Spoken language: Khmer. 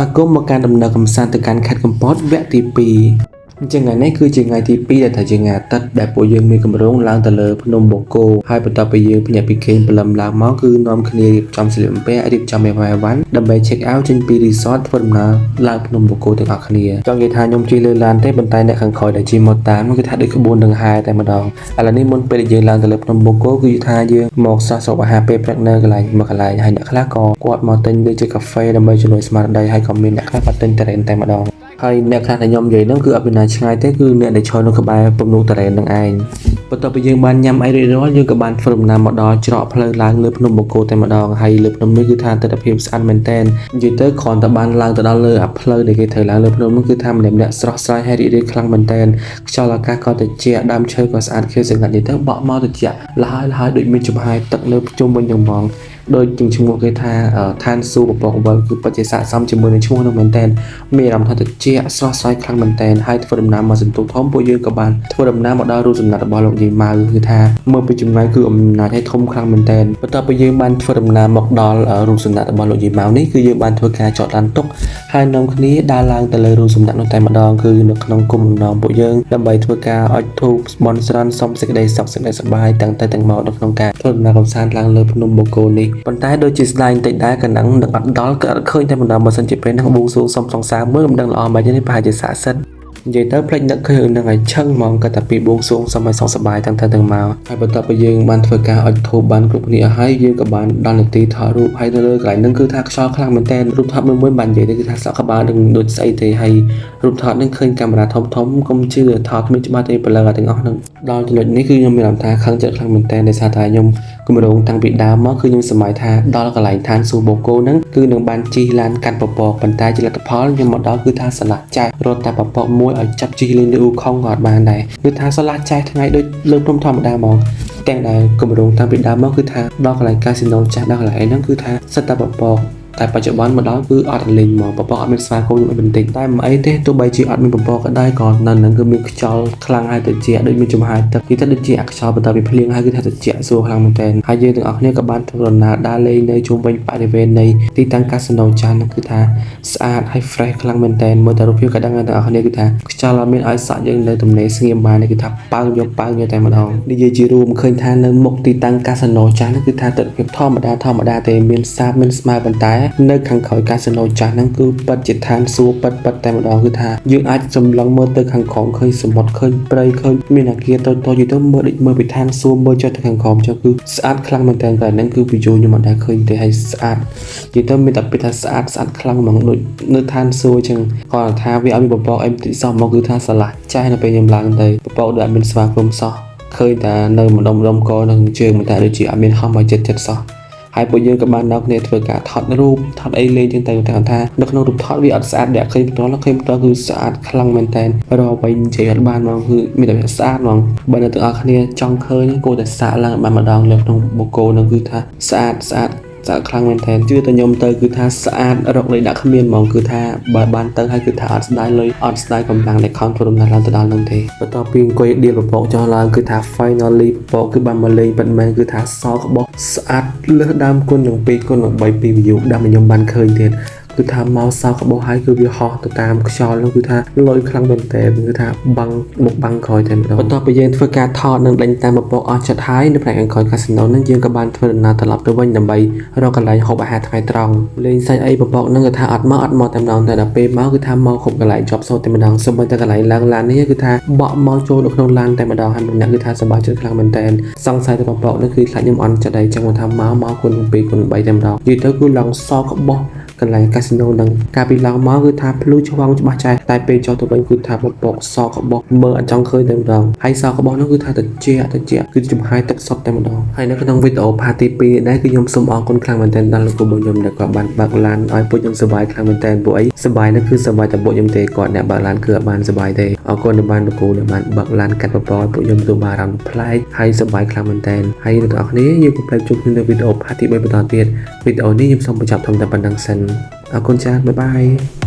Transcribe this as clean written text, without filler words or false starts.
ស្វាគមន៍មកការដំណើរកំសាន្តទៅកាន់ខេត្តកំពតវគ្គទី2 អញ្ចឹងថ្ងៃនេះគឺជាថ្ងៃទី2ដែលថាជាថ្ងៃអាទិត្យដែលពួកយើងមានកម្រងឡើងទៅលើភ្នំបូកគោហើយបន្ទាប់ពីយើងភ្ញាក់ពីគេងព្រលឹមឡើងមកគឺនាំគ្នារៀបចំស្លៀកបំពាក់រៀបចំអីវ៉ាន់ដើម្បី check out ចេញពី resort ធ្វើដំណើរឡើងភ្នំបូកគោទាំងអស់គ្នាចង់និយាយថាខ្ញុំជិះលើឡានទេប៉ុន្តែអ្នកខាងក្រោយដែលជិះមកតាមគឺថាដូចក្បួនដង្ហែតែម្ដងឥឡូវនេះមុនពេលយើងឡើងទៅលើភ្នំបូកគោគឺថាយើងមកសោះសោកអាហារពេលព្រឹកនៅកន្លែងមួយកន្លែងហើយអ្នកខ្លះក៏គាត់មកទិញវាជាកាហ្វេដើម្បីជំនួយស្មារតីហើយក៏មានអ្នកខ្លះក៏ទិញតែរ៉េនតែម្ដងហើយអ្នកខ្លះដែលខ្ញុំនិយាយហ្នឹងគឺអត់មានណាឆ្ងាយទេគឺអ្នកដែលឈរនៅក្បែរពំនូតារ៉េននឹងឯងបន្ទាប់ពីយើងបានញ៉ាំអីរួចរាល់យើងក៏បានធ្វើដំណើរមកដល់ច្រកផ្លូវឡើងលើភ្នំបូកគោតែម្ដងហើយលើភ្នំនេះគឺថាទិដ្ឋភាពស្អាតមែនតើនិយាយទៅគ្រាន់តែបានឡើងទៅដល់លើអាផ្លូវដែលគេត្រូវឡើងលើភ្នំនោះគឺថាម្នាក់ស្រស់ស្រាយហើយរីករាយខ្លាំងមែនតើខ្យល់អាកាសក៏ត្រជាក់ដើមឈើក៏ស្អាតខៀវស្រងាត់និយាយទៅបក់មកត្រជាក់លហើយដូចមានចំហាយទឹកនៅជុំវិញយ៉ាងហ្មងដោយជាឈ្មោះគេថាឋានសួគ៌បពកវលគឺពិតជាស័ក្តិសមជាមួយនឹងឈ្មោះនោះមែនតើមានអារម្មណ៍ថាត្រជាក់ស្រស់ស្រាយខ្លាំងមែនតើហើយធ្វើដំណើរមកសន្ទុះធំពួកយើងក៏បានធ្វើដំណើរមកដល់រូបសម្បត្តិរបស់លោកយាយម៉ៅគឺថាមើលពីចម្ងាយគឺអំណាចឲ្យធំខ្លាំងមែនតើបន្ទាប់ពីយើងបានធ្វើដំណើរមកដល់រូបសម្បត្តិរបស់លោកយាយម៉ៅនេះគឺយើងបានធ្វើការចតឡានតុកហើយនាំគ្នាដើរឡើងទៅលើរូបសម្បត្តិនោះតែម្ដងគឺនៅក្នុងគុំដំណងពួកយើងដើម្បីធ្វើការអុជធូបបន់ស្រន់សុំសេចក្តីសុខសេចក្តីសប្បាយទាំងទៅទាំងមកនៅក្នុងការធ្វើដំណើរកម្សាន្តឡើងលើភ្នំបូកគោនេះប៉ុន្តែដូចជាស្ដាយបន្តិចដែរកណ្ដឹងនឹងអត់ដល់ក៏អត់ឃើញតែម្ដងបើសិនជាពេលហ្នឹងបួងសួងសុំសង្សារមើលមិនដឹងល្អមិនទេប្រហែលជាស័ក្តិសិទ្ធិនិយាយទៅផ្លេចនឹកឃើញនឹងឲ្យឆឹងហ្មងក៏តែពីបួងសួងសុំឲ្យសុខសប្បាយទាំងទៅទាំងមកហើយបន្ទាប់ពីយើងបានធ្វើការអុជធូបបានគ្រប់គ្នាហើយយើងក៏បានដល់នាទីថតរូបហើយនៅលើកន្លែងហ្នឹងគឺថាខ្យល់ខ្លាំងមែនតើរូបថតមួយបាននិយាយទៅគឺថាសក់ក្បាលនឹងដូចស្អីទេហើយរូបថតហ្នឹងឃើញកាមេរ៉ាធំកុំជឿថតមិនច្បាស់ទេប្លឺទាំងអស់ហ្នឹងដល់ចំណុចនេះគឺខ្ញុំមានអារម្មណ៍ថាខឹងចិត្តខ្លាំងមែនតើដោយសារតែខ្ញុំគម្រោងតាំងពីដើមមកគឺខ្ញុំសម័យថាដល់កន្លែងឋានសួគ៌បូកគោហ្នឹងគឺនឹងបានជិះឡានកាត់ពពកប៉ុន្តែជាលទ្ធផលខ្ញុំមកដល់គឺថាឆ្លាស់ចែករត់តែពពកមួយឲ្យចាប់ជិះលេងលើអ៊ូខុងក៏អត់បានដែរគឺថាឆ្លាស់ចែកថ្ងៃដូចលើភ្នំធម្មតាហ្មងទាំងដែលគម្រោងតាំងពីដើមមកគឺថាដល់កន្លែងកាស៊ីណូចាស់ដល់កន្លែងហ្នឹងគឺថាសិតតែពពកតែបច្ចុប្បន្នមកដល់គឺអត់លេងមកពពកអត់មានស្វាគមន៍បន្តិចតែមិនអីទេទោះបីជាអត់មានពពកក៏ដោយក៏នៅនឹងគឺមានខ្យល់ខ្លាំងហើយត្រជាក់ដូចមានចំហាយទឹកគឺថាដូចជាខ្យល់បន្ទាប់ពីភ្លៀងហើយគឺថាត្រជាក់ស្រួលខ្លាំងមែនទែនហើយយើងទាំងអស់គ្នាក៏បានធ្វើដំណើរដើរលេងនៅជុំវិញបរិវេណនៃទីតាំងកាស៊ីណូចាស់នោះគឺថាស្អាតហើយ fresh ខ្លាំងមែនទែនមើលតែរូបភាពក៏ដឹងទាំងអស់គ្នាគឺថាខ្យល់អត់មានឲ្យសក់យើងនៅទំនេរស្ងៀមបានគឺថាប៉ើងយកតែម្ដងនិយាយជារួមឃើញថានៅមុខទីតាំងកាស៊ីណូចាស់នោះគឺថាទិដ្ឋភាពធម្មតាទេមានសាបមានស្មៅប៉ុន្តែនៅខាងក្រោយកាស៊ីណូចាស់ហ្នឹងគឺពិតជាឋានសួគ៌ពិតតែម្ដងគឺថាយើងអាចសម្លឹងមើលទៅខាងក្រោមឃើញសមុទ្រឃើញព្រៃឃើញមានអាគារតូចៗយទៅមើលដូចមើលពីឋានសួគ៌មើលចុះទៅខាងក្រោមចុះគឺស្អាតខ្លាំងមែនតើតែហ្នឹងគឺវីដេអូខ្ញុំអត់ដែលឃើញទេហើយស្អាតយទៅមានតែពីថាស្អាតខ្លាំងហ្មងដូចនៅឋានសួគ៌អញ្ចឹងគាត់ថាវាអត់មានពពកអីបន្តិចសោះមកគឺថាស្រឡះចាស់នៅពេលខ្ញុំឡើងទៅពពកដូចអត់មានស្វាគមន៍សោះឃើញតែនៅម្ដុំកនឹងជើងមិនតែដូចជាអត់មានហមឲ្យចិត្តសោះហើយពួកយើងក៏បានដល់គ្នាធ្វើការថតរូបថតអីលេងចឹងទៅថានៅក្នុងរូបថតវាអត់ស្អាតដែលឃើញផ្ទាល់គឺស្អាតខ្លាំងមែនតើរកវិញនិយាយអត់បានហ្មងគឺមានតែស្អាតហ្មងបើអ្នកទាំងអស់គ្នាចង់ឃើញគួរតែសាកឡើងបានម្ដងលើក្នុងបូកគោនឹងគឺថាស្អាតខ្លាំងមែនតើជឿតែខ្ញុំទៅគឺថាស្អាតរកលេខដាក់គ្មានហ្មងគឺថាបើបានទៅហើយគឺថាអត់ស្ដាយលុយអត់ស្ដាយកម្លាំងដែលខំធ្វើដំណើរឡើងទៅដល់នឹងទេបន្ទាប់ពីអង្គុយដៀលពពកចុះឡើងគឺថា finally ពពកគឺបានមកលេងពិតមែនគឺថាសក្បុសស្អាតលើសដើមគុណនឹង2គុណនឹង3ពី view ដែលខ្ញុំបានឃើញទៀតគឺថាមកសោកបោះហើយគឺវាហោះទៅតាមខ្យល់នោះគឺថាលុយខ្លាំងមែនតើគឺថាបាំងមុខបាំងក្រោយតែម្ដងបន្ទាប់ពីយើងធ្វើការថតនិងដេញតាមពពកអស់ចិត្តហើយនៅផ្នែកខាងក្រោយកាស៊ីណូនឹងយើងក៏បានធ្វើដំណើរត្រឡប់ទៅវិញដើម្បីរកកន្លែងហូបអាហារថ្ងៃត្រង់លេងសាច់អីពពកនឹងគឺថាអត់មកតែម្ដងតែដល់ពេលមកគឺថាមកគ្រប់កន្លែងជាប់សោតតែម្ដងសូម្បីតែកន្លែងឡើងឡាននេះគឺថាបក់មកចូលនៅក្នុងឡានតែម្ដងហើយម្នាក់គឺថាសប្បាយចិត្តខ្លាំងមែនតើសង្ស័យតែពពកនេះគឺខ្លាចខ្ញុំអន់ចិត្តហើយចឹងគាត់ថាមកគុណ2គុណ3តែម្ដងនិយាយទៅគឺឡងសោកបោះកន្លែងកាស៊ីណូនឹងកាលពីឡើងមកគឺថាភ្លឺឆ្វង់ច្បាស់ចាស់តែពេលចុះទៅវិញគឺថាពពកសក្បុសមើលអត់ចង់ឃើញតែម្ដងហើយសក្បុសនោះគឺថាត្រជាក់គឺចំហាយទឹកសុទ្ធតែម្ដងហើយនៅក្នុងវីដេអូផាតទី2នេះគឺខ្ញុំសូមអរគុណខ្លាំងមែនទែនដល់លោកគ្រូរបស់ខ្ញុំដែលគាត់បានបើកឡានឲ្យពួកខ្ញុំសប្បាយខ្លាំងមែនទែនពួកអីសប្បាយនោះគឺសប្បាយតែពួកខ្ញុំទេគាត់អ្នកបើកឡានគឺអត់បានសប្បាយទេអរគុណដែលបានលោកគ្រូដែលបានបើកឡានកាត់ពពកឲ្យពួកខ្ញុំទទួលបានអារម្មណ៍ប្លែកហើយសប្បាយខ្លាំងមែនទែនហើយអ្នកទាំងអស់គ្នាយើងកុំភ្លេចជួបគ្នានៅវីដេអូផាតទី3បន្តទៀតវីដេអូនេះខ្ញុំសូមបញ្ចប់ត្រឹមតែប៉ុណ្្នឹងសិនអរគុណចា៎បាយបាយ